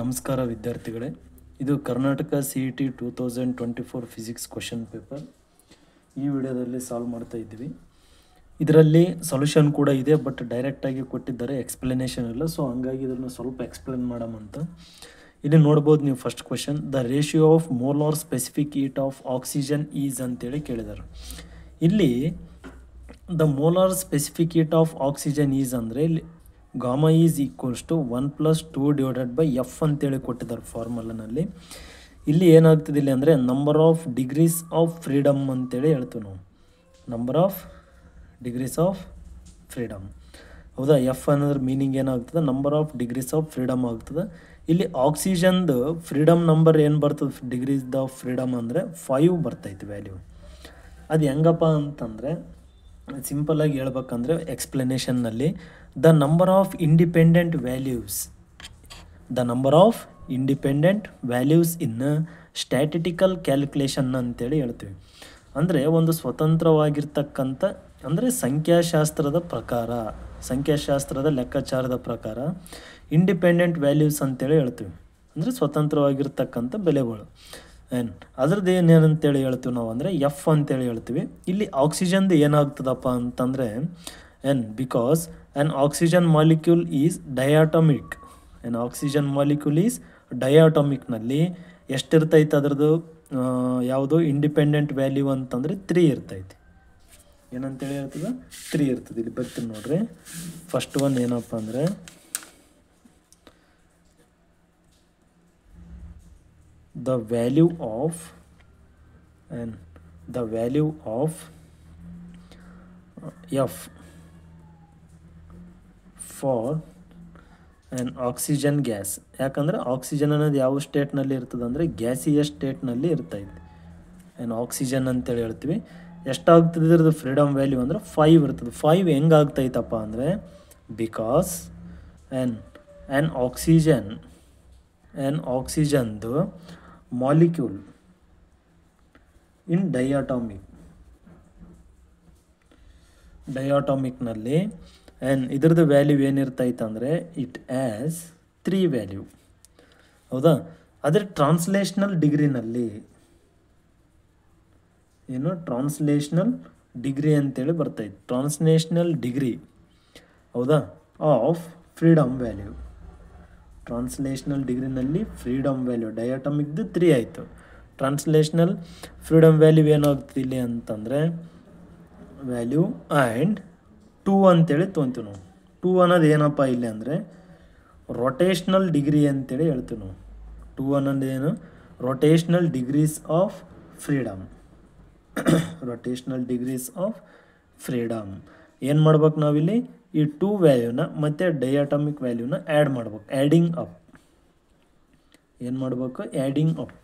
ನಮಸ್ಕಾರ ವಿದ್ಯಾರ್ಥಿಗಳೇ, ಇದು Karnataka CET 2024 physics question paper. ಈ ವಿಡಿಯೋದಲ್ಲಿ ಸಾಲ್ವ್ ಮಾಡ್ತಾ ಇದ್ದೀವಿ. ಇದರಲ್ಲಿ ಸೊಲ್ಯೂಷನ್ ಕೂಡ ಇದೆ, ಬಟ್ ಡೈರೆಕ್ಟಾಗಿ ಕೊಟ್ಟಿದ್ದಾರೆ, ಎಕ್ಸ್ಪ್ಲನೇಷನ್ ಇಲ್ಲ. ಸೊ ಹಂಗಾಗಿ ಇದನ್ನು ಸ್ವಲ್ಪ ಎಕ್ಸ್ಪ್ಲೇನ್ ಮಾಡೋಮಂತ. ಇಲ್ಲಿ ನೋಡ್ಬೋದು ನೀವು first question, the ratio of molar specific heat of oxygen is ಅಂತೇಳಿ ಕೇಳಿದ್ದಾರೆ. ಇಲ್ಲಿ the molar specific heat of oxygen is ಅಂದರೆ ಇಲ್ಲಿ gamma is equals to 1+2/F ಅಂತೇಳಿ ಕೊಟ್ಟಿದ್ದಾರೆ ಫಾರ್ಮುಲಾನಲ್ಲಿ. ಇಲ್ಲಿ ಏನಾಗ್ತದೆ ಇಲ್ಲಿ ಅಂದರೆ number of degrees of freedom ಅಂತೇಳಿ ಹೇಳ್ತೀವಿ ನಾವು. Number of degrees of freedom, ಹೌದಾ? ಎಫ್ ಅನ್ನೋದ್ರ ಮೀನಿಂಗ್ ಏನಾಗ್ತದೆ, number of degrees of freedom ಆಗ್ತದೆ. ಇಲ್ಲಿ ಆಕ್ಸಿಜನ್ದು ಫ್ರೀಡಮ್ ನಂಬರ್ ಏನು ಬರ್ತದೆ, ಡಿಗ್ರೀಸ್ ಆಫ್ ಫ್ರೀಡಮ್ ಅಂದರೆ 5 ಬರ್ತೈತೆ ವ್ಯಾಲ್ಯೂ. ಅದು ಹೆಂಗಪ್ಪ ಅಂತಂದರೆ ಸಿಂಪಲಾಗಿ ಹೇಳ್ಬೇಕಂದ್ರೆ ಎಕ್ಸ್ಪ್ಲನೇಷನ್ನಲ್ಲಿ the number of independent values in statistical calculation ಅಂತೇಳಿ ಹೇಳ್ತೀವಿ. ಅಂದರೆ ಒಂದು ಸ್ವತಂತ್ರವಾಗಿರ್ತಕ್ಕಂಥ ಅಂದರೆ ಸಂಖ್ಯಾಶಾಸ್ತ್ರದ ಲೆಕ್ಕಾಚಾರದ ಪ್ರಕಾರ ಇಂಡಿಪೆಂಡೆಂಟ್ ವ್ಯಾಲ್ಯೂಸ್ ಅಂತೇಳಿ ಹೇಳ್ತೀವಿ. ಅಂದರೆ ಸ್ವತಂತ್ರವಾಗಿರ್ತಕ್ಕಂಥ ಬೆಲೆಗಳು. ಅದ್ರದ್ದು ಏನೇನಂತೇಳಿ ಹೇಳ್ತೀವಿ ನಾವು ಅಂದರೆ ಎಫ್ ಅಂತೇಳಿ ಹೇಳ್ತೀವಿ. ಇಲ್ಲಿ ಆಕ್ಸಿಜನ್ದು ಏನಾಗ್ತದಪ್ಪ ಅಂತಂದರೆ because an oxygen molecule is diatomic. ಡಯಾಟಮಿಕ್ನಲ್ಲಿ ಎಷ್ಟಿರ್ತೈತೆ ಅದರದ್ದು ಯಾವುದು ಇಂಡಿಪೆಂಡೆಂಟ್ ವ್ಯಾಲ್ಯೂ ಅಂತಂದರೆ 3 ಇರ್ತೈತಿ. ಏನಂತೇಳಿ ಹೇಳ್ತದೆ, 3 ಇರ್ತದೆ. ಇಲ್ಲಿ ಬರ್ತೀನಿ ನೋಡ್ರಿ. ಫಸ್ಟ್ ಒನ್ ಏನಪ್ಪ ಅಂದರೆ the value of F for an oxygen gas. ಯಾಕಂದರೆ ಆಕ್ಸಿಜನ್ ಅನ್ನೋದು ಯಾವ ಸ್ಟೇಟ್ನಲ್ಲಿ ಇರ್ತದೆ ಅಂದರೆ ಗ್ಯಾಸಿಯ ಸ್ಟೇಟ್ನಲ್ಲಿ ಇರ್ತೈತೆ. ಆಕ್ಸಿಜನ್ ಅಂತೇಳಿ ಹೇಳ್ತೀವಿ. ಎಷ್ಟಾಗ್ತದೆ ಇದ್ರದ್ದು ಫ್ರೀಡಮ್ ವ್ಯಾಲ್ಯೂ ಅಂದರೆ 5 ಇರ್ತದೆ. 5 ಹೆಂಗಾಗ್ತೈತಪ್ಪ ಅಂದರೆ ಬಿಕಾಸ್ an oxygenದು ಮಾಲಿಕ್ಯೂಲ್ ಇನ್ ಡಯಾಟಮಿಕ್ನಲ್ಲಿ ಇದ್ರದ್ದು ವ್ಯಾಲ್ಯೂ ಏನಿರ್ತೈತೆ ಅಂದರೆ ಇಟ್ ಆ್ಯಸ್ 3 ವ್ಯಾಲ್ಯೂ, ಹೌದಾ? ಆದರೆ ಟ್ರಾನ್ಸ್ಲೇಷನಲ್ ಡಿಗ್ರಿನಲ್ಲಿ ಟ್ರಾನ್ಸ್ಲೇಷನಲ್ ಡಿಗ್ರಿ ಅಂತೇಳಿ ಬರ್ತೈತೆ. ಟ್ರಾನ್ಸ್ಲೇಷನಲ್ ಡಿಗ್ರಿ, ಹೌದಾ, ಆಫ್ ಫ್ರೀಡಮ್ ವ್ಯಾಲ್ಯೂ. ಟ್ರಾನ್ಸ್ಲೇಷನಲ್ ಡಿಗ್ರಿನಲ್ಲಿ ಫ್ರೀಡಮ್ ವ್ಯಾಲ್ಯೂ ಡಯಾಟಮಿಕ್ದು 3 ಆಯಿತು. ಟ್ರಾನ್ಸ್ಲೇಷನಲ್ ಫ್ರೀಡಮ್ ವ್ಯಾಲ್ಯೂ ಏನಾಗ್ತದೆ ಇಲ್ಲಿ ಅಂತಂದರೆ ವ್ಯಾಲ್ಯೂ ಆ್ಯಂಡ್ 2 ಅಂತೇಳಿ ತೊಗೊತೀವಿ ನಾವು. 2 ಅನ್ನೋದು ಏನಪ್ಪ ಇಲ್ಲಿ ಅಂದರೆ ರೊಟೇಷ್ನಲ್ ಡಿಗ್ರಿ ಅಂತೇಳಿ ಹೇಳ್ತೀವಿ ನಾವು. 2 ಅನ್ನೋದು ಏನು, ರೊಟೇಷ್ನಲ್ ಡಿಗ್ರೀಸ್ ಆಫ್ ಫ್ರೀಡಮ್. ಏನು ಮಾಡ್ಬೇಕು ನಾವಿಲ್ಲಿ, ಈ 2 ವ್ಯಾಲ್ಯೂನ ಮತ್ತು ಡಯಾಟಮಿಕ್ ವ್ಯಾಲ್ಯೂನ ಆ್ಯಡ್ ಮಾಡ್ಬೇಕು. ಆ್ಯಡಿಂಗ್ ಅಪ್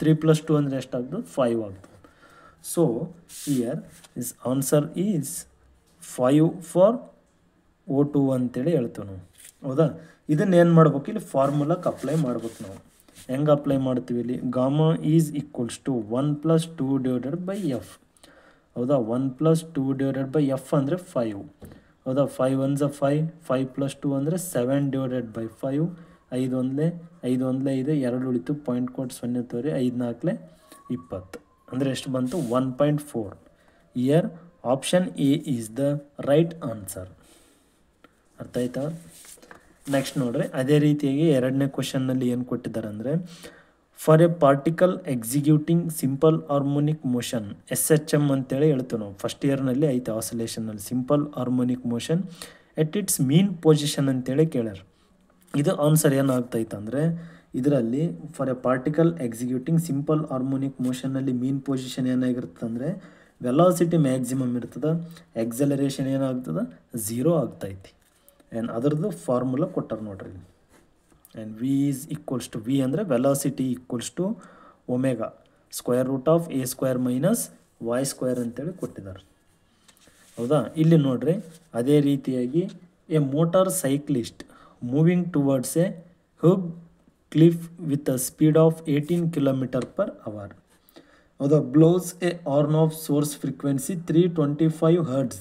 3 + 2 ಅಂದರೆ ಎಷ್ಟಾಗ್ತದೆ, 5 ಆಗ್ತದೆ. So here is answer is 5 for O2 ಅಂತೇಳಿ ಹೇಳ್ತೀವಿ ನಾವು, ಹೌದಾ? ಇದನ್ನು ಏನು ಮಾಡ್ಬೇಕು, ಇಲ್ಲಿ ಫಾರ್ಮುಲಾಕ್ಕೆ ಅಪ್ಲೈ ಮಾಡ್ಬೇಕು ನಾವು. ಹೆಂಗೆ ಅಪ್ಲೈ ಮಾಡ್ತೀವಿ ಇಲ್ಲಿ, gamma is equals to 1+2/F, ಹೌದಾ? 1+2/F ಅಂದರೆ 5, ಹೌದಾ? 5 1s 5, 5 + 2 ಅಂದರೆ 7/5. 5 1 5 2 ಉಳಿತು, ಪಾಯಿಂಟ್ ಕೊಟ್ಟು 0 ತೋರಿ, 5 4 20 ಅಂದರೆ ಎಷ್ಟು ಬಂತು, 1.4. Here option A is the right answer. ಅರ್ಥ ಆಯ್ತಾ? ನೆಕ್ಸ್ಟ್ ನೋಡ್ರಿ, ಅದೇ ರೀತಿಯಾಗಿ 2ನೇ ಕ್ವಶನ್ನಲ್ಲಿ ಏನು ಕೊಟ್ಟಿದ್ದಾರೆ ಅಂದರೆ for a particle executing simple harmonic motion SHM ಅಂತೇಳಿ ಹೇಳ್ತೀವಿ ನಾವು. ಫಸ್ಟ್ ಇಯರ್ನಲ್ಲಿ ಐತೆ ಆಸಿಲೇಷನಲ್ಲಿ simple harmonic motion at its mean position ಅಂತೇಳಿ ಕೇಳ್ಯಾರ. ಇದು ಆನ್ಸರ್ ಏನಾಗ್ತೈತೆ ಅಂದರೆ ಇದರಲ್ಲಿ for a particle executing simple harmonic ಮೋಷನ್ನಲ್ಲಿ ಮೀನ್ ಪೊಸಿಷನ್ ಏನಾಗಿರ್ತದೆ ಅಂದರೆ ವೆಲಾಸಿಟಿ ಮ್ಯಾಕ್ಸಿಮಮ್ ಇರ್ತದೆ, ಎಕ್ಸಲರೇಷನ್ ಏನಾಗ್ತದೆ 0 ಆಗ್ತೈತಿ. ಅದರದ್ದು ಫಾರ್ಮುಲಾ ಕೊಟ್ಟಾರ ನೋಡ್ರಿ. V is equals to V ಅಂದರೆ velocity equals to omega √A² - Y² ಅಂತೇಳಿ ಕೊಟ್ಟಿದ್ದಾರೆ, ಹೌದಾ? ಇಲ್ಲಿ ನೋಡ್ರಿ, ಅದೇ ರೀತಿಯಾಗಿ a motor cyclist moving towards a huge cliff with a speed of 18 km/h, ಹೌದಾ? Blows a horn of source frequency 325 Hz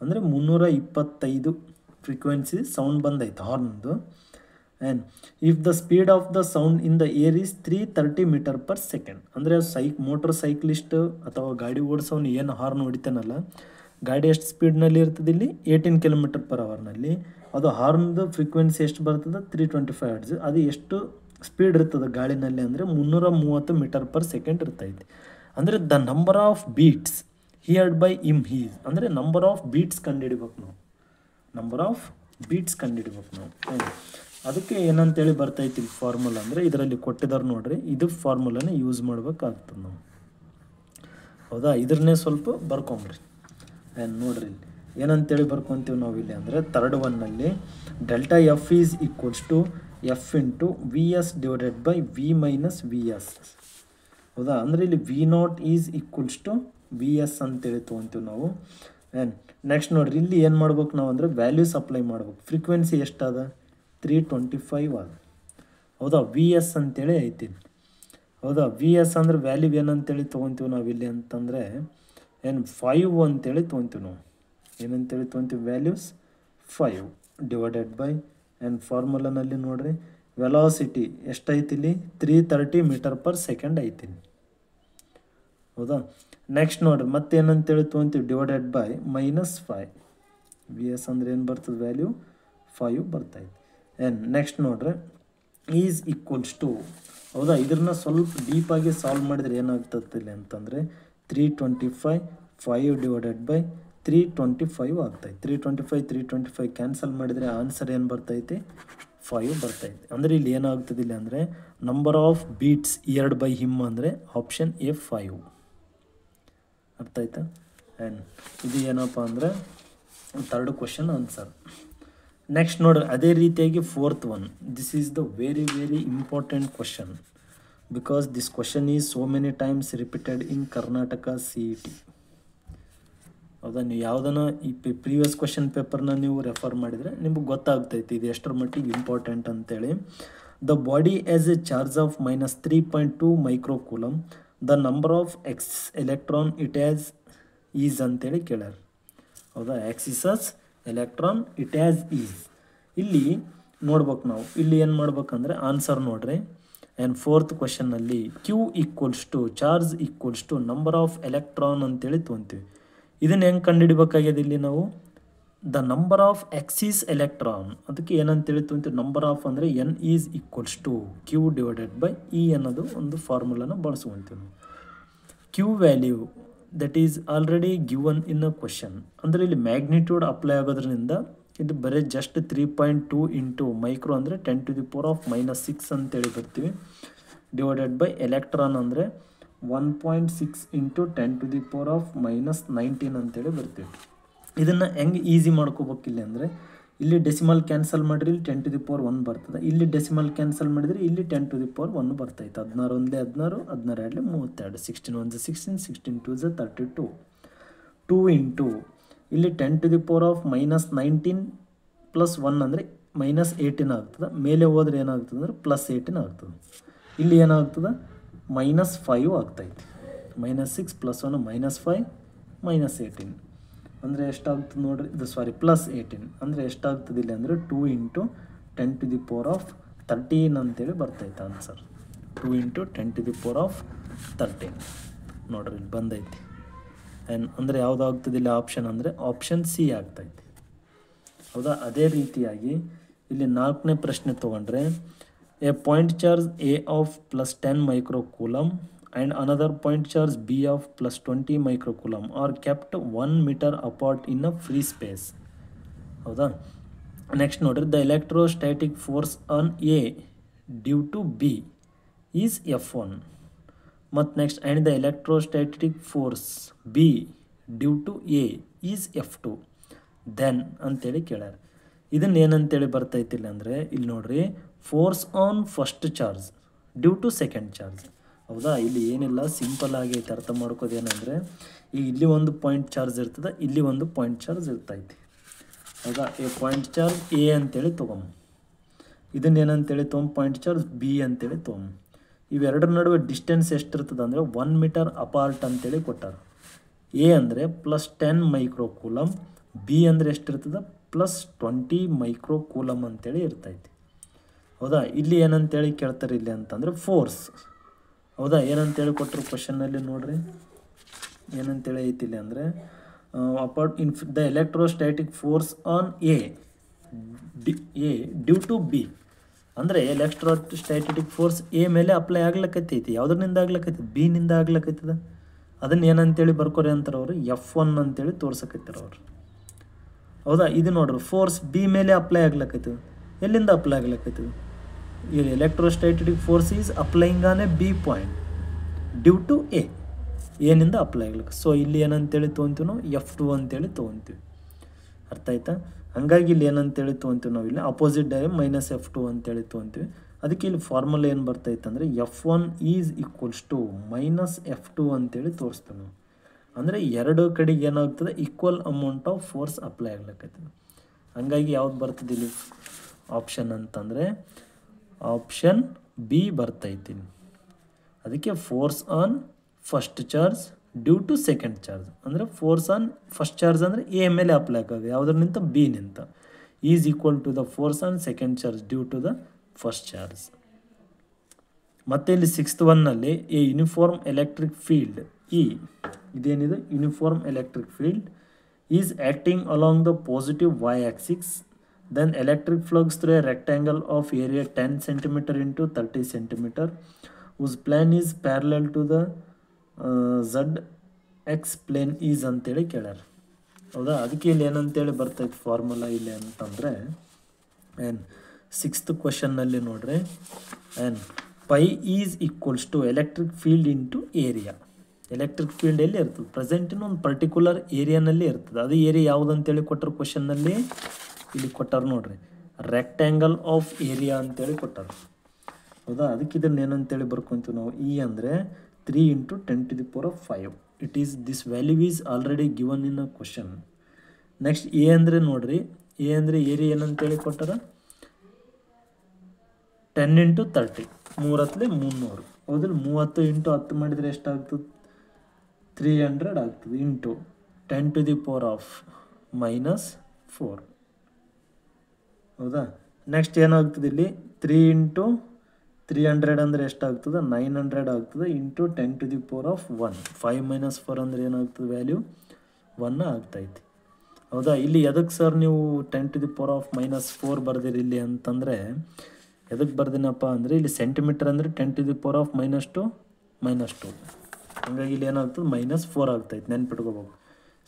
ಅಂದರೆ 325 ಫ್ರೀಕ್ವೆನ್ಸಿ ಸೌಂಡ್ ಬಂದೈತೆ ಹಾರ್ನ್ದು. And if the speed of the sound in the air is 330 metre per second. ಅಂದರೆ motor cyclist ಅಥವಾ ಗಾಡಿ ಓಡಿಸೋನು ಏನು horn ಹೊಡಿತಾನಲ್ಲ, ಗಾಡಿ ಎಷ್ಟು ಸ್ಪೀಡ್ನಲ್ಲಿ ಇರ್ತದೆ ಇಲ್ಲಿ 18 ಕಿಲೋಮೀಟರ್ ಪರ್ ಅವರ್ನಲ್ಲಿ. ಅದು ಹಾರ್ನ್ದು ಫ್ರೀಕ್ವೆನ್ಸಿ ಎಷ್ಟು ಬರ್ತದೆ 325 ಹರ್ಟ್ಸ್. ಅದು ಎಷ್ಟು ಸ್ಪೀಡ್ ಇರ್ತದೆ ಗಾಳಿನಲ್ಲಿ ಅಂದರೆ 330 ಮೀಟರ್ ಪರ್ ಸೆಕೆಂಡ್ ಇರ್ತೈತಿ. ಅಂದರೆ the number of beats heard by his ಅಂದರೆ ನಂಬರ್ ಆಫ್ ಬೀಟ್ಸ್ ಕಂಡುಹಿಡಿಬೇಕು ನಾವು, ನಂಬರ್ ಆಫ್ ಬೀಟ್ಸ್ ಕಂಡುಹಿಡಿಬೇಕು ನಾವು. ಅದಕ್ಕೆ ಏನಂತೇಳಿ ಬರ್ತೈತಿ ಇಲ್ಲಿ ಫಾರ್ಮುಲಾ ಅಂದರೆ ಇದರಲ್ಲಿ ಕೊಟ್ಟಿದ್ದಾರೆ ನೋಡ್ರಿ, ಇದು ಫಾರ್ಮುಲಾನ ಯೂಸ್ ಮಾಡ್ಬೇಕಾಗ್ತದೆ ನಾವು. ಹೌದಾ, ಇದ್ರನ್ನೇ ಸ್ವಲ್ಪ ಬರ್ಕೊಂಬ್ರಿ. ನೋಡ್ರಿ ಇಲ್ಲಿ ಏನಂತೇಳಿ ಬರ್ಕೊತೀವಿ ನಾವು ಇಲ್ಲಿ ಅಂದರೆ ಥರ್ಡ್ ಒನ್ನಲ್ಲಿ delta f is equals to f into v s divided by v minus v s. ಹೌದಾ, ಅಂದರೆ ಇಲ್ಲಿ v not is equals to v s ಅಂತೇಳಿ ತೊಗೊತೀವಿ ನಾವು. ನೆಕ್ಸ್ಟ್ ನೋಡ್ರಿ ಇಲ್ಲಿ ಏನು ಮಾಡ್ಬೇಕು ನಾವು ಅಂದರೆ ವ್ಯಾಲ್ಯೂಸ್ ಅಪ್ಲೈ ಮಾಡ್ಬೇಕು. ಫ್ರೀಕ್ವೆನ್ಸಿ ಎಷ್ಟದ 325 ಅದ. ಹೌದಾ, ವಿ ಎಸ್ ಅಂತೇಳಿ ಐತಿ. ಹೌದಾ, ವಿ ಎಸ್ ಅಂದರೆ ವ್ಯಾಲ್ಯೂ ಏನಂತೇಳಿ ತೊಗೊತೀವಿ ನಾವು ಇಲ್ಲಿ ಅಂತಂದರೆ 5 ಅಂತೇಳಿ ತೊಗೊತೀವಿ ನಾವು. ಏನಂತೇಳಿ ತೊಗೊತೀವಿ ವ್ಯಾಲ್ಯೂಸ್ 5 ಡಿವೈಡೆಡ್ ಬೈ ಫಾರ್ಮುಲಾನಲ್ಲಿ ನೋಡ್ರಿ ವೆಲಾಸಿಟಿ ಎಷ್ಟೈತಿ ಇಲ್ಲಿ 330 ಮೀಟರ್ ಪರ್ ಸೆಕೆಂಡ್ ಐತಿ. ಹೌದಾ, ನೆಕ್ಸ್ಟ್ ನೋಡ್ರಿ ಮತ್ತೇನಂತೇಳಿ ತೊಗೊತೀವಿ ಡಿವೈಡೆಡ್ ಬೈ -5. ವಿ ಎಸ್ ಅಂದರೆ ಏನು ಬರ್ತದೆ ವ್ಯಾಲ್ಯೂ 5 ಬರ್ತೈತಿ. ನೆಕ್ಸ್ಟ್ ನೋಡ್ರಿ ಈಸ್ ಈಕ್ವಲ್ಸ್ ಟು, ಹೌದಾ, ಇದನ್ನ ಸ್ವಲ್ಪ ಡೀಪಾಗಿ ಸಾಲ್ವ್ ಮಾಡಿದ್ರೆ ಏನಾಗ್ತದೆ ಅಂತಂದರೆ 325 5 ಡಿವೈಡೆಡ್ ಬೈ 325 ಆಗ್ತೈತೆ. 325 ಕ್ಯಾನ್ಸಲ್ ಮಾಡಿದರೆ ಆನ್ಸರ್ ಏನು ಬರ್ತೈತಿ 5 ಬರ್ತೈತೆ. ಅಂದರೆ ಇಲ್ಲಿ ಏನಾಗ್ತದೆ ಇಲ್ಲಿ ಅಂದರೆ number of beats heard by him ಅಂದರೆ ಆಪ್ಷನ್ ಎ 5. ಅರ್ಥ ಆಯ್ತಾ? ಇದು ಏನಪ್ಪ ಅಂದರೆ ಥರ್ಡ್ ಕ್ವಶನ್ ಆನ್ಸರ್. ನೆಕ್ಸ್ಟ್ ನೋಡ್ರಿ ಅದೇ ರೀತಿಯಾಗಿ fourth one. This is the very important question because this question is so many times repeated in Karnataka CET. ಹೌದಾ, ನೀವು ಯಾವುದನ್ನ ಈ ಪ್ರೀವಿಯಸ್ ಕ್ವಶನ್ ಪೇಪರ್ನ ನೀವು ರೆಫರ್ ಮಾಡಿದರೆ ನಿಮಗೆ ಗೊತ್ತಾಗ್ತೈತಿ ಇದು ಎಷ್ಟರ ಮಟ್ಟಿಗೆ ಇಂಪಾರ್ಟೆಂಟ್ ಅಂತೇಳಿ. The body has a charge of -3.2 microcoulomb, the number of electron it has is ಅಂತೇಳಿ ಕೇಳ್ಯಾರ. ಹೌದಾ, excess electron it has is. ಇಲ್ಲಿ ನೋಡ್ಬೇಕು ನಾವು, ಇಲ್ಲಿ ಏನು ಮಾಡ್ಬೇಕಂದ್ರೆ ಆನ್ಸರ್ ನೋಡ್ರಿ. ಫೋರ್ತ್ ಕ್ವಶನ್ನಲ್ಲಿ q equals to charge equals to number of electron ಅಂತೇಳಿ ತೊಗೊತೀವಿ. ಇದನ್ನು ಹೆಂಗೆ ಕಂಡುಹಿಡಿಬೇಕಾಗಿದೆ ಇಲ್ಲಿ ನಾವು the number of excess electron. ಅದಕ್ಕೆ ಏನಂತೇಳಿ ತೊಗೊತೀವಿ ನಂಬರ್ ಆಫ್ ಅಂದರೆ N is equals to q divided by E ಅನ್ನೋದು ಒಂದು ಫಾರ್ಮುಲಾನ ಬಳಸ್ಕೊತೀವಿ ನಾವು. Q value that is already given in a question. ಅಂದರೆ ಇಲ್ಲಿ ಮ್ಯಾಗ್ನಿಟ್ಯೂಡ್ ಅಪ್ಲೈ ಆಗೋದ್ರಿಂದ ಇದು ಬರೀ ಜಸ್ಟ್ 3.2 ಇಂಟು ಮೈಕ್ರೋ ಅಂದರೆ 10⁻⁻6 ಅಂತೇಳಿ ಬರ್ತೀವಿ ಡಿವೈಡೆಡ್ ಬೈ ಎಲೆಕ್ಟ್ರಾನ್ ಅಂದರೆ 1.6 ಇಂಟು 10⁻⁻19 ಅಂತೇಳಿ ಬರ್ತೀವಿ. ಇದನ್ನು ಹೆಂಗೆ ಈಸಿ ಮಾಡ್ಕೋಬೇಕಿಲ್ಲ ಅಂದರೆ ಇಲ್ಲಿ ಡೆಸಿಮಲ್ ಕ್ಯಾನ್ಸಲ್ ಮಾಡಿರಿ ಇಲ್ಲಿ 10⁻1 ಬರ್ತದೆ, ಇಲ್ಲಿ ಡೆಸಿಮಲ್ ಕ್ಯಾನ್ಸಲ್ ಮಾಡಿದರೆ ಇಲ್ಲಿ 10⁻1 ಬರ್ತೈತೆ. 16 1 16 16 2 32 16 1 16 16 2 32 2 ಇಂಟು ಇಲ್ಲಿ 10⁻⁻19 ಪ್ಲಸ್ 1 ಅಂದರೆ -18 ಆಗ್ತದೆ. ಮೇಲೆ ಹೋದ್ರೆ ಏನಾಗ್ತದೆ ಅಂದರೆ +18 ಆಗ್ತದೆ. ಇಲ್ಲಿ ಏನಾಗ್ತದೆ -5 ಆಗ್ತೈತಿ. -6 + 1 -5 -18 ಅಂದರೆ ಎಷ್ಟಾಗ್ತದೆ ನೋಡಿರಿ, ಇದು +18 ಅಂದರೆ ಎಷ್ಟಾಗ್ತದೆ ಇಲ್ಲಿ ಅಂದರೆ 2 ಇಂಟು 10⁻13 ಅಂತೇಳಿ ಬರ್ತೈತೆ ಆನ್ಸರ್. 2 ಇಂಟು 10⁻13 ನೋಡ್ರಿ ಇಲ್ಲಿ ಬಂದೈತಿ. ಅಂದರೆ ಯಾವುದಾಗ್ತದೆ ಇಲ್ಲಿ ಆಪ್ಷನ್ ಅಂದರೆ ಆಪ್ಷನ್ ಸಿ ಆಗ್ತೈತಿ. ಹೌದಾ, ಅದೇ ರೀತಿಯಾಗಿ ಇಲ್ಲಿ 4ನೇ ಪ್ರಶ್ನೆ ತೊಗೊಂಡ್ರೆ A point charge A of +10 microcoulomb and another point charge B of +20 microcoulomb are kept 1 meter apart in a free space. ಹೌದಾ, ನೆಕ್ಸ್ಟ್ ನೋಡ್ರಿ the electrostatic force on A due to B is F1 ಮತ್ತು next and the electrostatic force B due to A is F2 then ಅಂತೇಳಿ ಕೇಳ್ಯಾರ. ಇದನ್ನು ಏನಂತೇಳಿ ಬರ್ತೈತಿಲ್ಲ ಅಂದರೆ ಇಲ್ಲಿ ನೋಡ್ರಿ force on first charge due to second charge. ಹೌದಾ, ಇಲ್ಲಿ ಏನಿಲ್ಲ ಸಿಂಪಲ್ ಆಗಿ ಅರ್ಥ ಮಾಡ್ಕೋದೇನೆಂದರೆ ಈಗ ಇಲ್ಲಿ ಒಂದು ಪಾಯಿಂಟ್ ಚಾರ್ಜ್ ಇರ್ತದೆ, ಇಲ್ಲಿ ಒಂದು ಪಾಯಿಂಟ್ ಚಾರ್ಜ್ ಇರ್ತೈತಿ. ಹೌದಾ, ಈ ಪಾಯಿಂಟ್ ಚಾರ್ಜ್ A ಅಂತೇಳಿ ತೊಗೊಂಬ, ಇದನ್ನ ಏನಂತೇಳಿ ತೊಗೊಂಬ ಪಾಯಿಂಟ್ ಚಾರ್ಜ್ B ಅಂತೇಳಿ ತೊಗೊಂಬ. ಇವೆರಡರ ನಡುವೆ ಡಿಸ್ಟೆನ್ಸ್ ಎಷ್ಟಿರ್ತದೆ ಅಂದರೆ 1 ಮೀಟರ್ ಅಪಾರ್ಟ್ ಅಂತೇಳಿ ಕೊಟ್ಟಾರ. A ಅಂದರೆ +10 ಮೈಕ್ರೋಕೂಲಮ್, B ಅಂದರೆ ಎಷ್ಟಿರ್ತದೆ +20 ಮೈಕ್ರೋಕೂಲಮ್ ಅಂತೇಳಿ ಇರ್ತೈತಿ. ಹೌದಾ. ಇಲ್ಲಿ ಏನಂತೇಳಿ ಕೇಳ್ತಾರೆ ಇಲ್ಲಿ ಅಂತಂದರೆ ಫೋರ್ಸ್. ಹೌದಾ, ಏನಂತೇಳಿ ಕೊಟ್ಟರು ಕ್ವಶನ್ನಲ್ಲಿ ನೋಡ್ರಿ, ಏನಂತೇಳಿ ಐತಿ ಇಲ್ಲಿ ಅಂದರೆ apart in the electrostatic force on A due to B. ಅಂದರೆ ಎಲೆಕ್ಟ್ರೋಸ್ಟ್ಯಾಟಿಕ್ ಫೋರ್ಸ್ ಎ ಮೇಲೆ ಅಪ್ಲೈ ಆಗ್ಲಕ್ಕೈತಿ. ಯಾವುದರಿಂದ ಆಗ್ಲಕ್ಕೈತಿ? ಬಿನಿಂದ ಆಗ್ಲಕ್ಕೈತದ. ಅದನ್ನು ಏನಂತೇಳಿ ಬರ್ಕೋರಿ ಅಂತಾರೆ ಅವರು, F1 ಅಂತೇಳಿ ತೋರ್ಸಕೈತಾರೆ ಅವರು. ಹೌದಾ, ಇದು ನೋಡ್ರಿ ಫೋರ್ಸ್ ಬಿ ಮೇಲೆ ಅಪ್ಲೈ ಆಗ್ಲಕ್ಕೈತದ. ಎಲ್ಲಿಂದ ಅಪ್ಲೈ ಆಗ್ಲಕ್ಕೈತದ? ಈ electrostatic force is applying on A B point due to A. ಏನಿಂದ ಅಪ್ಲೈ ಆಗ್ಲಿಕ್ಕೆ. ಸೊ ಇಲ್ಲಿ ಏನಂತೇಳಿ ತೊಗೊತೀವಿ ನಾವು? F2 ಅಂತೇಳಿ ತೊಗೊತೀವಿ. ಅರ್ಥ ಆಯ್ತಾ? ಹಾಗಾಗಿ ಇಲ್ಲಿ ಏನಂತೇಳಿ ತೊಗೊತೀವಿ ನಾವು? ಇಲ್ಲಿ ಅಪೋಸಿಟ್ ಡೈ -F2 ಅಂತೇಳಿ ತೊಗೊತೀವಿ. ಅದಕ್ಕೆ ಇಲ್ಲಿ ಫಾರ್ಮುಲಾ ಏನು ಬರ್ತೈತೆ ಅಂದರೆ F1 is equals to -F2 ಅಂತೇಳಿ ತೋರಿಸ್ತೀವಿ ನಾವು. ಅಂದರೆ ಎರಡು ಕಡೆಗೆ ಏನಾಗ್ತದೆ? Equal amount of force apply ಆಗ್ಲಿಕ್ಕೈತದೆ. ಹಾಗಾಗಿ ಯಾವ್ದು ಬರ್ತದೆ ಇಲ್ಲಿ ಆಪ್ಷನ್ ಅಂತಂದರೆ ಆಪ್ಷನ್ ಬಿ ಬರ್ತೈತಿ. ಅದಕ್ಕೆ force on first charge due to second charge. ಅಂದರೆ ಫೋರ್ಸ್ ಆನ್ ಫಸ್ಟ್ ಚಾರ್ಜ್ ಅಂದರೆ ಎ ಮೇಲೆ ಅಪ್ಲೈ ಆಗೋದು, ಯಾವುದರಿಂದ? ಬಿ ನಿಂತ. Is equal to the force on second charge due to the first charge. ಮತ್ತು ಇಲ್ಲಿ 6th ಒನ್ನಲ್ಲಿ a uniform electric field E, ಇದೇನಿದೆ uniform electric field is acting along the positive y axis. Then electric flux through a rectangle of area 10 cm into 30 cm whose plane is parallel to the ZX plane is ಅಂತೇಳಿ ಕೇಳ್ಯಾರ. ಹೌದಾ, ಅದಕ್ಕೆ ಇಲ್ಲಿ ಏನಂತೇಳಿ ಬರ್ತೈತೆ formula ಇಲ್ಲಿ ಅಂತಂದರೆ ಏನು 6th ಕ್ವಶನ್ನಲ್ಲಿ ನೋಡ್ರಿ, ಏನು pi is equals to electric field into area. Electric field ಎಲ್ಲಿ ಇರ್ತದೆ? ಪ್ರೆಸೆಂಟ್ ಇನ್ ಒಂದು ಪರ್ಟಿಕ್ಯುಲರ್ ಏರಿಯಾನಲ್ಲಿ ಇರ್ತದೆ. ಅದು ಏರಿಯಾ ಯಾವುದಂತೇಳಿ ಕೊಟ್ಟರು ಕ್ವಶನ್ನಲ್ಲಿ? ಇಲ್ಲಿ ಕೊಟ್ಟಾರ ನೋಡ್ರಿ, ರೆಕ್ಟ್ಯಾಂಗಲ್ ಆಫ್ ಏರಿಯಾ ಅಂತೇಳಿ ಕೊಟ್ಟಾರ. ಹೌದಾ, ಅದಕ್ಕೆ ಇದನ್ನು ಏನಂತೇಳಿ ಬರ್ಕೊತೀವಿ ನಾವು? ಇ ಅಂದರೆ 3 × 10⁵. It is this value is already given in a question. Next A ಅಂದರೆ ನೋಡ್ರಿ, ಎ ಅಂದರೆ ಏರಿಯಾ ಏನಂತೇಳಿ ಕೊಟ್ಟಾರ? 10 × 30, 3×300. ಹೌದಿಲ್ಲ? 30 × 10 ಮಾಡಿದರೆ ಎಷ್ಟಾಗ್ತದೆ? 300 ಆಗ್ತದೆ. ಇಂಟು 10⁻⁻4. ಹೌದಾ, ನೆಕ್ಸ್ಟ್ ಏನಾಗ್ತದೆ ಇಲ್ಲಿ? 3 × 300 ಅಂದರೆ ಎಷ್ಟಾಗ್ತದೆ? 900 ಆಗ್ತದೆ. ಇಂಟು 10⁻1. 5 - 4 ಅಂದರೆ ಏನಾಗ್ತದೆ? ವ್ಯಾಲ್ಯೂ 1 ಆಗ್ತೈತಿ. ಹೌದಾ, ಇಲ್ಲಿ ಎದಕ್ಕೆ ಸರ್ ನೀವು 10⁻⁻4 ಬರ್ದಿರಿ ಇಲ್ಲಿ ಅಂತಂದರೆ ಎದಕ್ಕೆ ಬರ್ದಿನಪ್ಪ ಅಂದರೆ ಇಲ್ಲಿ ಸೆಂಟಿಮೀಟರ್ ಅಂದರೆ 10⁻⁻2 -2. ಹಾಗಾಗಿ ಇಲ್ಲಿ ಏನಾಗ್ತದೆ? -4 ಆಗ್ತೈತೆ. ನೆನ್ಪಿಟ್ಕೋಬೇಕು.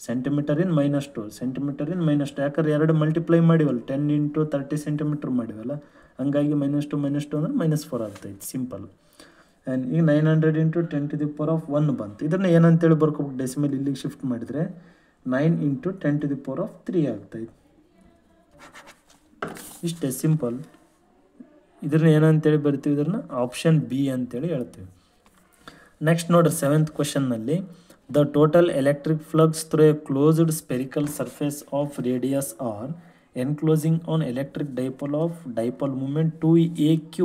ಸೆಂಟಿಮೀಟರ್ ಇನ್ -2, ಸೆಂಟಿಮೀಟರ್ ಇನ್ -2. ಯಾಕಂದ್ರೆ ಎರಡು ಮಲ್ಟಿಪ್ಲೈ ಮಾಡಿವಲ್ಲ, 10 × 30 ಸೆಂಟಿಮೀಟ್ರ್ ಮಾಡಿವಲ್ಲ, ಹಂಗಾಗಿ -2 ಅಂದರೆ -4 ಆಗ್ತೈತೆ. ಸಿಂಪಲ್. ಆ್ಯಂಡ್ ಈಗ 900 × 10⁻1 ಬಂತು. ಇದನ್ನು ಏನಂತೇಳಿ ಬರ್ಕೋಬೇಕು? ಡೆಸಿಮಲ್ ಇಲ್ಲಿಗೆ ಶಿಫ್ಟ್ ಮಾಡಿದರೆ 9 × 10⁻3 ಆಗ್ತೈತೆ. ಇಷ್ಟೇ ಸಿಂಪಲ್. ಇದನ್ನ ಏನಂತೇಳಿ ಬರ್ತೀವಿ? ಇದನ್ನು ಆಪ್ಷನ್ ಬಿ ಅಂತೇಳಿ ಹೇಳ್ತೀವಿ. ನೆಕ್ಸ್ಟ್ ನೋಡ್ರಿ 7th ಕ್ವಶನ್ನಲ್ಲಿ the total electric flux through a closed spherical surface of radius R enclosing an electric dipole of dipole moment 2AQ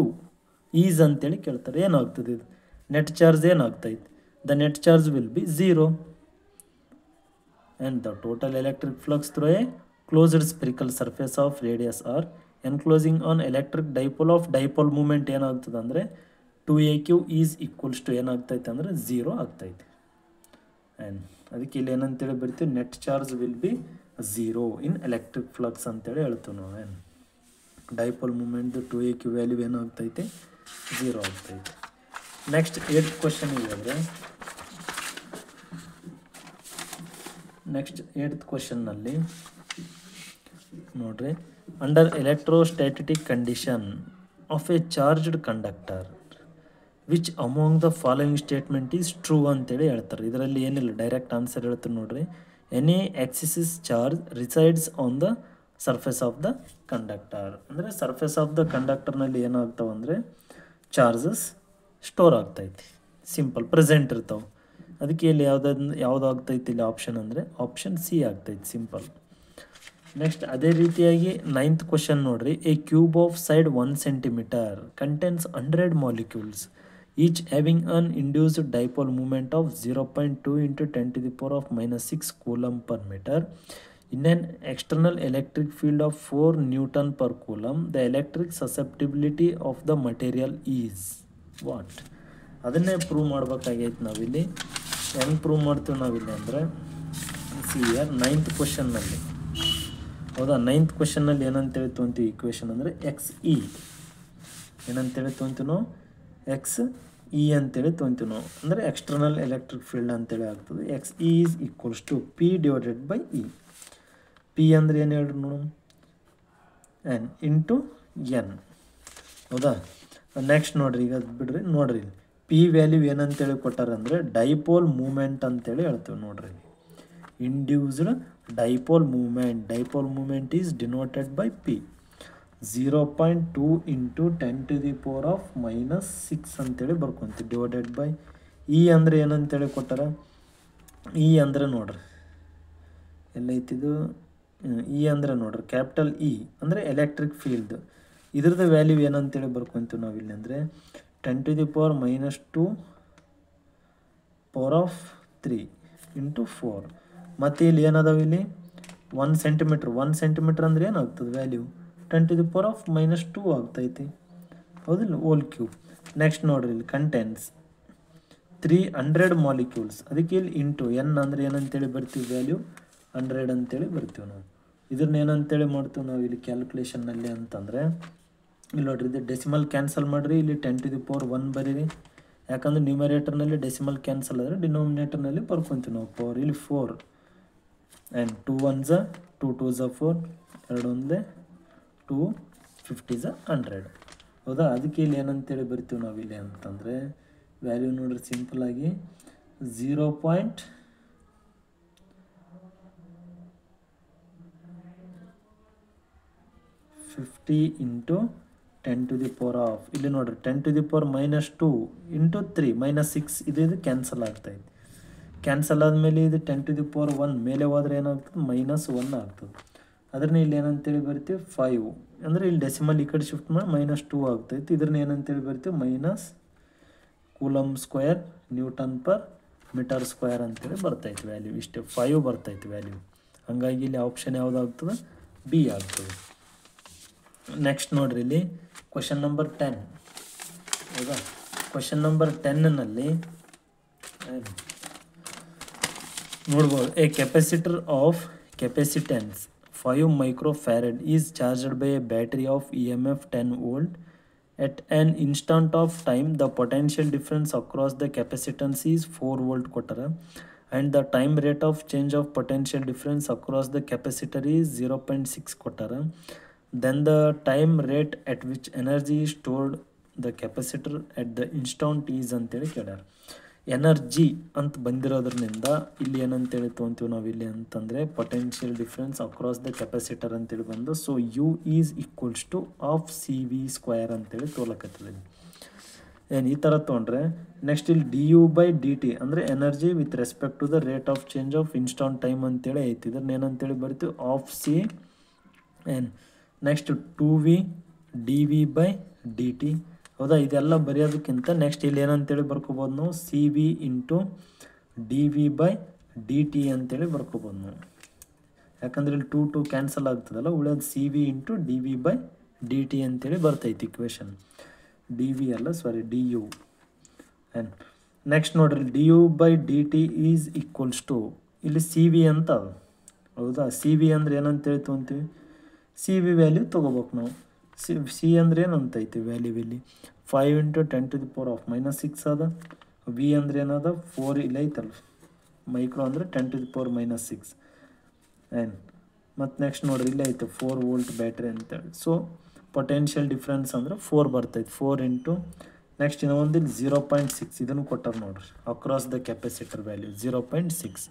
is ಅಂತೇಳಿ ಕೇಳ್ತಾರೆ. ಏನಾಗ್ತದೆ ಇದು? ನೆಟ್ ಚಾರ್ಜ್ ಏನಾಗ್ತೈತೆ? The net charge will be 0. And the total electric flux through a closed spherical surface of radius R enclosing an electric dipole of dipole moment ಏನಾಗ್ತದೆ ಅಂದರೆ 2AQ is equals to ಏನಾಗ್ತೈತೆ ಅಂದರೆ 0 ಆಗ್ತೈತೆ. And ಅದಕ್ಕೆ ಇಲ್ಲಿ ಏನಂತೇಳಿ ಬರ್ತೀವಿ? Net charge will be 0 in electric flux ಅಂತೇಳಿ ಹೇಳ್ತೀವಿ ನಾವು. ಏನು ಡೈಪೋಲ್ ಮೂಮೆಂಟ್ದು 2AQ ವ್ಯಾಲ್ಯೂ ಏನಾಗ್ತೈತೆ? 0 ಆಗ್ತೈತೆ. ನೆಕ್ಸ್ಟ್ 8th ಕ್ವಶನ್ ಇದೆ. ನೆಕ್ಸ್ಟ್ 8th ಕ್ವಶನ್ನಲ್ಲಿ ನೋಡ್ರಿ, under electrostatic condition of A charged conductor which among the following statement is true ಅಂತೇಳಿ ಹೇಳ್ತಾರೆ. ಇದರಲ್ಲಿ ಏನಿಲ್ಲ, ಡೈರೆಕ್ಟ್ ಆನ್ಸರ್ ಹೇಳ್ತಾರೆ ನೋಡ್ರಿ. Any Axis charge resides on the surface of the conductor. ಅಂದರೆ surface of the ಕಂಡಕ್ಟರ್ನಲ್ಲಿ ಏನಾಗ್ತಾವೆ ಅಂದರೆ charges store ಆಗ್ತೈತಿ. Simple, present ಇರ್ತಾವೆ. ಅದಕ್ಕೆ ಇಲ್ಲಿ ಯಾವುದು ಆಗ್ತೈತಿ ಇಲ್ಲಿ ಆಪ್ಷನ್ ಅಂದರೆ ಆಪ್ಷನ್ ಸಿ ಆಗ್ತೈತಿ. ಸಿಂಪಲ್. ನೆಕ್ಸ್ಟ್ ಅದೇ ರೀತಿಯಾಗಿ 9th ಕ್ವಶನ್ ನೋಡ್ರಿ, A cube of side 1 centimeter contains 100 molecules each having an induced dipole moment of 0.2 × 10⁻⁻6 coulomb per meter In an external electric field of 4 Newton per coulomb, the electric susceptibility of the material is what? ಅದನ್ನೇ prove ಮಾಡ್ಬೇಕಾಗೈತೆ ನಾವಿಲ್ಲಿ. ಹೆಂಗೆ prove ಮಾಡ್ತೀವಿ ನಾವಿಲ್ಲಿ ಅಂದರೆ, C year 9th ಕ್ವಶನ್ನಲ್ಲಿ, ಹೌದಾ, 9th ಕ್ವಶನ್ನಲ್ಲಿ ಏನಂತೇಳಿ ತೊಗೊಂತೀವಿ equation ಅಂದರೆ X E ಏನಂತೇಳಿ ತೊಗೊಂತೀವಿ ನಾವು, ಎಕ್ಸ್ ಇ ಅಂತೇಳಿ ತೊಗೊಂತೀವಿ ನಾವು, ಅಂದರೆ ಎಕ್ಸ್ಟರ್ನಲ್ ಎಲೆಕ್ಟ್ರಿಕ್ ಫೀಲ್ಡ್ ಅಂತೇಳಿ ಆಗ್ತದೆ. X E is equals to P divided by E. P ಅಂದರೆ ಏನು ಹೇಳ್ರಿ ನೋಡು, ಎನ್ ಇಂಟು ಎನ್, ಹೌದಾ. ನೆಕ್ಸ್ಟ್ ನೋಡ್ರಿ, ಈಗ ಬಿಡ್ರಿ, ನೋಡ್ರಿ ಪಿ ವ್ಯಾಲ್ಯೂ ಏನಂತೇಳಿ ಕೊಟ್ಟಾರಂದರೆ ಡೈಪೋಲ್ ಮೂಮೆಂಟ್ ಅಂತೇಳಿ ಹೇಳ್ತೀವಿ. ನೋಡ್ರಿ, induced dipole moment is denoted by P. 0.2 into 10⁻⁻6 ಅಂತೇಳಿ ಬರ್ಕೊಂತೀವಿ, ಡಿವೈಡೆಡ್ ಬೈ ಇ ಅಂದರೆ ಏನಂತೇಳಿ ಕೊಟ್ಟಾರ. ಇ ಅಂದರೆ ನೋಡ್ರಿ ಎಲ್ಲೈತಿದು, ಇ ಅಂದರೆ ನೋಡ್ರಿ ಕ್ಯಾಪಿಟಲ್ ಇ ಅಂದರೆ ಎಲೆಕ್ಟ್ರಿಕ್ ಫೀಲ್ಡ್. ಇದ್ರದ್ದು ವ್ಯಾಲ್ಯೂ ಏನಂತೇಳಿ ಬರ್ಕೊತೀವಿ ನಾವು ಇಲ್ಲಿ ಅಂದರೆ 10⁻⁻2 ⁻³ ಇಂಟು 4. ಮತ್ತು ಇಲ್ಲಿ ಏನದಾವ, ಇಲ್ಲಿ 1 ಸೆಂಟಿಮೀಟ್ರ್ ಅಂದರೆ ಏನಾಗ್ತದೆ ವ್ಯಾಲ್ಯೂ 10⁻⁻2 ಆಗ್ತೈತಿ, ಹೌದಿಲ್ಲ, ಹೋಲ್ ಕ್ಯೂಬ್. ನೆಕ್ಸ್ಟ್ ನೋಡ್ರಿ, ಇಲ್ಲಿ ಕಂಟೆನ್ಸ್ 300 ಮಾಲಿಕ್ಯೂಲ್ಸ್, ಅದಕ್ಕೆ ಇಲ್ಲಿ ಇಂಟು ಎನ್ ಅಂದರೆ ಏನಂತೇಳಿ ಬರ್ತೀವಿ, ವ್ಯಾಲ್ಯೂ 100 ಅಂತೇಳಿ ಬರ್ತೀವಿ ನಾವು. ಇದನ್ನ ಏನಂತೇಳಿ ಮಾಡ್ತೀವಿ ನಾವು ಇಲ್ಲಿ ಕ್ಯಾಲ್ಕುಲೇಷನ್ನಲ್ಲಿ ಅಂತಂದರೆ, ಇಲ್ಲಿ ನೋಡ್ರಿ, ಇದು ಡೆಸಿಮಲ್ ಕ್ಯಾನ್ಸಲ್ ಮಾಡಿರಿ, ಇಲ್ಲಿ 10⁻1 ಬರೀರಿ. ಯಾಕಂದರೆ ನ್ಯೂಮರೇಟರ್ನಲ್ಲಿ ಡೆಸಿಮಲ್ ಕ್ಯಾನ್ಸಲ್ ಆದರೆ ಡಿನೋಮಿನೇಟರ್ನಲ್ಲಿ ಬರ್ಕೊತೀವಿ ನಾವು ಪವರ್. ಇಲ್ಲಿ 4 ಆ್ಯಂಡ್ 2 1s 2 2s 4, 2 1 2 50s 100, ಹೌದಾ. ಅದಕ್ಕೆ ಇಲ್ಲಿ ಏನಂತೇಳಿ ಬರ್ತೀವಿ ನಾವು ಇಲ್ಲಿ ಅಂತಂದರೆ ವ್ಯಾಲ್ಯೂ ನೋಡ್ರಿ ಸಿಂಪಲಾಗಿ 0.50 ಇಂಟು 10⁻, ಇಲ್ಲಿ ನೋಡ್ರಿ 10⁻⁻2 ಇಂಟು 3 -6, ಇದು ಕ್ಯಾನ್ಸಲ್ ಆಗ್ತಾಯಿದೆ. ಕ್ಯಾನ್ಸಲ್ ಆದಮೇಲೆ ಇದು 10⁻1 ಮೇಲೆ ಹೋದ್ರೆ ಏನಾಗ್ತದೆ, -1 ಆಗ್ತದೆ. ಅದ್ರನ್ನ ಇಲ್ಲಿ ಏನಂತೇಳಿ ಬರ್ತೀವಿ 5, ಅಂದರೆ ಇಲ್ಲಿ ಡೆಸಿಮಲ್ ಈ ಕಡೆ ಶಿಫ್ಟ್ ಮಾಡಿ -2 ಆಗ್ತೈತಿ. ಇದ್ರನ್ನ ಏನಂತೇಳಿ ಬರ್ತೀವಿ minus coulomb square newton per metre square ಅಂತೇಳಿ ಬರ್ತೈತೆ ವ್ಯಾಲ್ಯೂ. ಇಷ್ಟೇ 5 ಬರ್ತೈತೆ ವ್ಯಾಲ್ಯೂ. ಹಾಗಾಗಿ ಇಲ್ಲಿ ಆಪ್ಷನ್ ಯಾವುದಾಗ್ತದೆ, ಬಿ ಆಗ್ತದೆ. ನೆಕ್ಸ್ಟ್ ನೋಡ್ರಿ, ಇಲ್ಲಿ ಕ್ವಶನ್ ನಂಬರ್ 10, ಹೌದಾ. ಕ್ವಶನ್ ನಂಬರ್ 10ನಲ್ಲಿ ನೋಡ್ಬೋದು, A capacitor of capacitance 5 microfarad is charged by a battery of EMF 10 volt. At an instant of time, the potential difference across the capacitance is 4 volt ಕೊಟ್ಟರೆ, and the time rate of change of potential difference across the capacitor is 0.6 ಕೊಟ್ಟರೆ. Then the time rate at which energy is stored the capacitor at the instant is ಅಂತೇಳಿ ಕೇಳ್ಯಾರ. Energy ಅಂತ ಬಂದಿರೋದ್ರಿಂದ ಇಲ್ಲಿ ಏನಂತೇಳಿ ತೊಗೊತೀವಿ ನಾವು ಇಲ್ಲಿ ಅಂತಂದರೆ potential difference across the capacitor ಅಂತೇಳಿ ಬಂದು, so U is equals to ½ CV² ಅಂತೇಳಿ ತೋಲಕತ್ತದ. ಏನು ಈ ಥರ ತೊಗೊಂಡ್ರೆ ನೆಕ್ಸ್ಟ್ ಇಲ್ಲಿ du/dt ಅಂದರೆ energy with respect to the rate of change of instant time ಅಂತೇಳಿ ಐತಿ. ಇದನ್ನ ಏನಂತೇಳಿ ಬರ್ತೀವಿ ½ ಏನು ನೆಕ್ಸ್ಟ್ 2V dV/dt, ಹೌದಾ. ಇದೆಲ್ಲ ಬರೆಯೋದಕ್ಕಿಂತ ನೆಕ್ಸ್ಟ್ ಇಲ್ಲಿ ಏನಂತೇಳಿ ಬರ್ಕೋಬೋದು ನಾವು CV ಇಂಟು dV/dt ಅಂತೇಳಿ ಬರ್ಕೋಬೋದು ನಾವು. ಯಾಕಂದರೆ ಇಲ್ಲಿ 2 2 ಕ್ಯಾನ್ಸಲ್ ಆಗ್ತದಲ್ಲ, ಉಳಿಯೋದು CV ಇಂಟು dV/dt ಅಂತೇಳಿ ಬರ್ತೈತಿ ಇಕ್ವೇಷನ್. DV ಅಲ್ಲ, ಸಾರಿ DU. ಆ್ಯಂಡ್ ನೆಕ್ಸ್ಟ್ ನೋಡ್ರಿ, du/dt ಈಸ್ ಈಕ್ವಲ್ಸ್ ಟು ಇಲ್ಲಿ CV ಅಂತ, ಹೌದಾ. CV ಅಂದರೆ ಏನಂತೇಳಿ ತೊಗೊತೀವಿ, CV ವ್ಯಾಲ್ಯೂ ತೊಗೋಬೇಕು ನಾವು. ಸಿ ಅಂದರೆ ಏನಂತೈತಿ ವ್ಯಾಲ್ಯೂ ಇಲ್ಲಿ 5 ಇಂಟು 10⁻⁻6 ಅದ. ವಿ ಅಂದರೆ ಏನದ 4 ಇಲ್ಲ ಐತಲ್ಲ, ಮೈಕ್ರೋ ಅಂದರೆ 10⁻⁻6. ಆ್ಯಂಡ್ ಮತ್ತು ನೆಕ್ಸ್ಟ್ ನೋಡ್ರಿ ಇಲ್ಲೇ ಐತೆ 4 ವೋಲ್ಟ್ ಬ್ಯಾಟ್ರಿ ಅಂತೇಳಿ. ಸೊ ಪೊಟೆನ್ಷಿಯಲ್ ಡಿಫ್ರೆನ್ಸ್ ಅಂದರೆ 4 ಬರ್ತೈತೆ. 4 ಇಂಟು ನೆಕ್ಸ್ಟ್ ಇನ್ನೊಂದು ಇಲ್ಲಿ 0.6 ಇದನ್ನು ಕೊಟ್ಟಾರ ನೋಡ್ರಿ, across the capacitor value 0.6.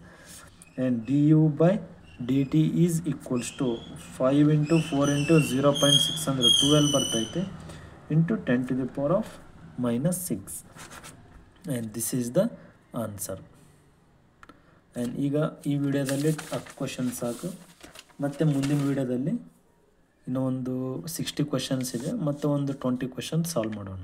And du/dt is equals to 5 into 4 into 0.6 ಅಂದರೆ 12 ಬರ್ತೈತೆ into 10⁻⁻6. And this is the answer. And ಈಗ ಈ ವಿಡಿಯೋದಲ್ಲಿ 10 ಕ್ವಶನ್ಸ್ ಸಾಕು. ಮತ್ತು ಮುಂದಿನ ವಿಡಿಯೋದಲ್ಲಿ ಇನ್ನೂ ಒಂದು 60 ಕ್ವಶನ್ಸ್ ಇದೆ, ಮತ್ತು ಒಂದು 20 ಕ್ವಶನ್ಸ್ ಸಾಲ್ವ್ ಮಾಡೋಣ.